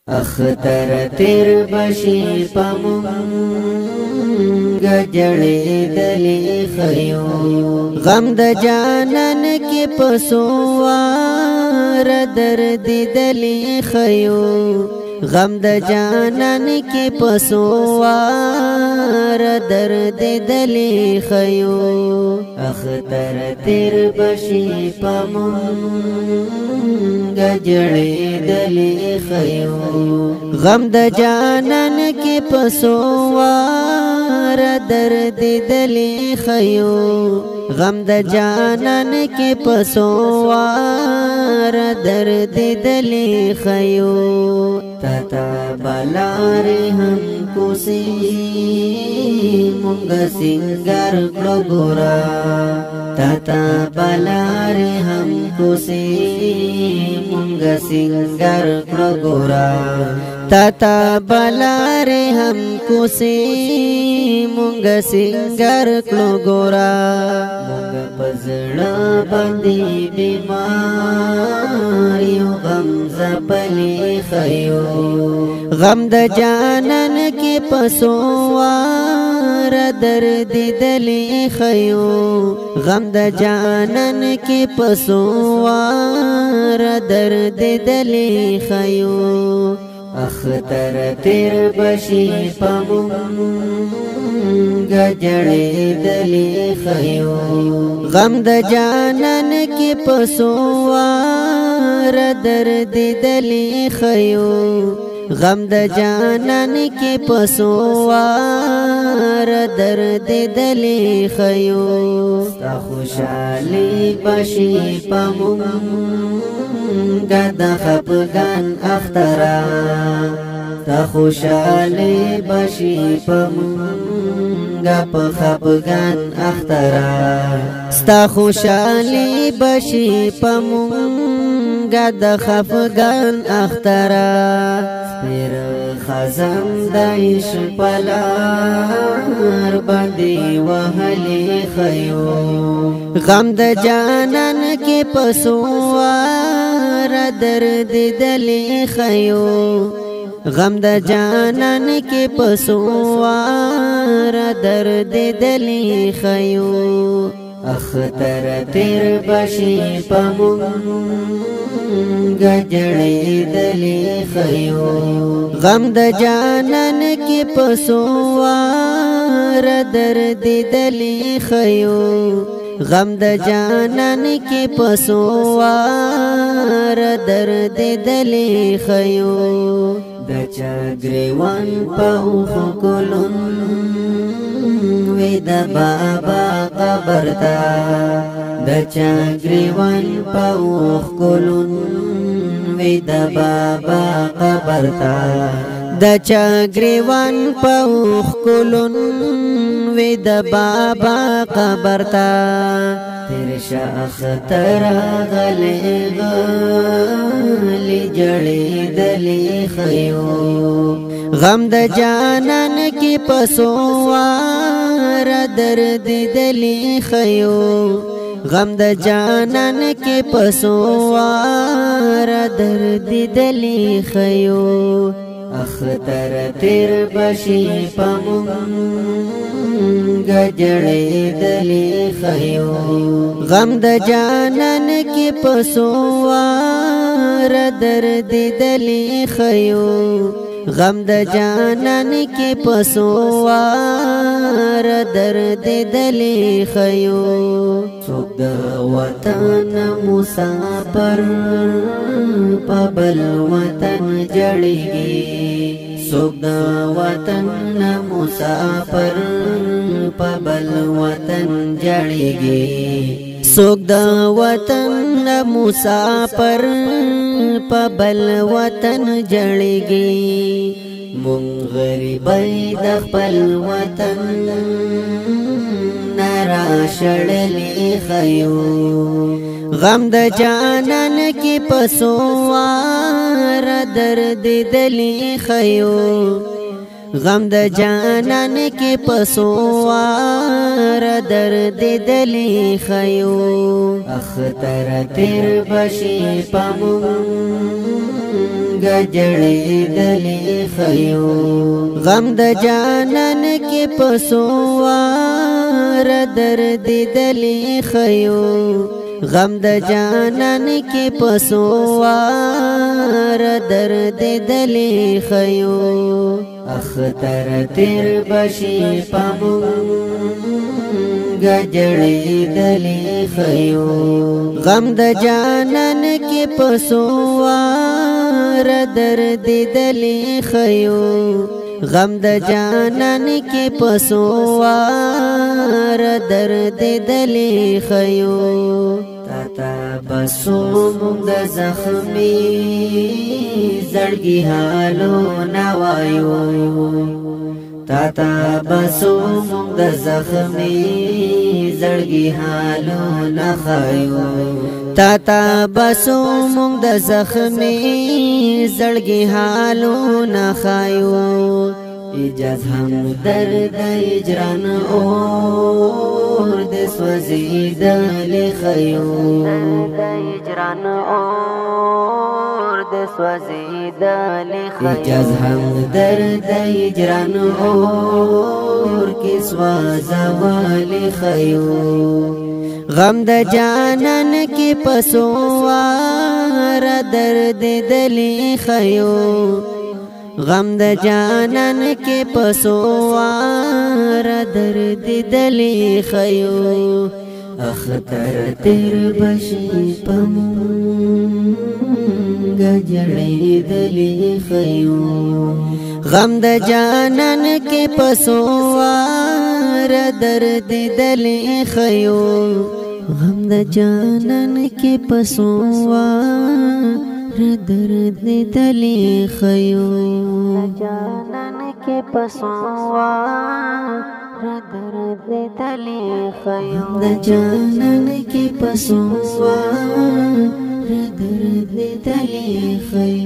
اختر تیر بشی پمونگا جڑی دلی خیو غم د جانان کی پسوار درد دلی خیو غم د جانان کی پسوار درد دلی خیو اختر تیر بشی پمونگا جڑی دلی خیو غم د جانان کی پسوار درد دلی خیو غم د جانان کی پسوار درد دلی خیو تتا بلاری ہم کوسی مونگا سنگر کلو گورا تتا بلاری ہم کوسی مونگا سنگر کلو گورا تتا بلاری ہم کوسی مونگا سنگر کلو گورا مونگا پزڑا بندی بیماریو غم زپلی خیو غم د جانان کی پسوار درد دلی خیو غم د جانان کی پسوار درد دلی خیو اختر تیر بشی پمونگا جڑی دلی خیو غم د جانان کی پسوار درد دلی خیو غم د جانان کی پسوار درد دلی خیو ستا خوشالی بشی پمونگا د خفگان اخترا تا خوشالی بشی پمونگا په خفگان اخترا ستا خوشالی بشی پمونگا د خفگان اخترا پیر خزم دایش پلار باندې وهلی خیو غم د جانان کی پسوار درد دلی خیو غم د جانان کی پسوار درد دلی خیو اختر تیر بشی پمونگا جڑی دلی خیو غم د جانان کی پسوار درد دلی خیو غم د جانان کی پسوار درد دلی خیو د چا گریوان پاوخ کلون وی د بابا قبر تا د چا گریوان پاوخ کلون وی د بابا قبر تا د چا گریوان پاوخ کلون وی د بابا قبر تا تیر اختر غلی غلی جڑی دلی خیو غم د جانان کی پسوار درد دلی خیو غم د جانان کی پسوار درد دلی خیو اختر تیر بشی پمونگا جڑی دلی خیو غم د جانان کی پسوار درد دلی خیو غم د جانان کی پسوار درد دلی خیو څوک د وطن مسافر په بل وطن جړیږي څوک د وطن مسافر په بل وطن جړیږي څوک د وطن مسافر په بل وطن جړیږي مونږ غریبای د خپل وطن نارا شړلې خیو غم د جانان کی پسوار درد دلی خیو غم د جانان کې پسوار درد دلی خیو اختر تیر بشي پمونګ جړې دلی خیو غم د جانان کې پسوار درد دلی خیو غم د جانان کې پسوار درد دلی خیو اختر تیر بشي پمونګ جړې دلی خیو غم د جانان کې پسوار درد دلی خیو غم د جانان کې پسوار درد دلی خیو تا بسوم د زخمی زړګي حالو نوایو تا بسوم د زخمی زړګي حالو نخایو تا بسوم د زخمی زړګي حالو نخایو اجاز هم درد اجران اور د سوزید لخیو اجران اور د سوزید لخیو اجاز هم درد اجران اور کی سوزوال خیو غم د جانان کې پسوار درد دلی خیو غم د جانان کې پسوار درد دلی خیو اختر تیر بشي پمونګ جړې دلی خیو غم د جانان کې پسوار درد دلی خیو غم د جانان کې پسوار درد دلی خیو جانان کې پسوار درد دلی خیو د جانان کې پسوار درد دلی خیو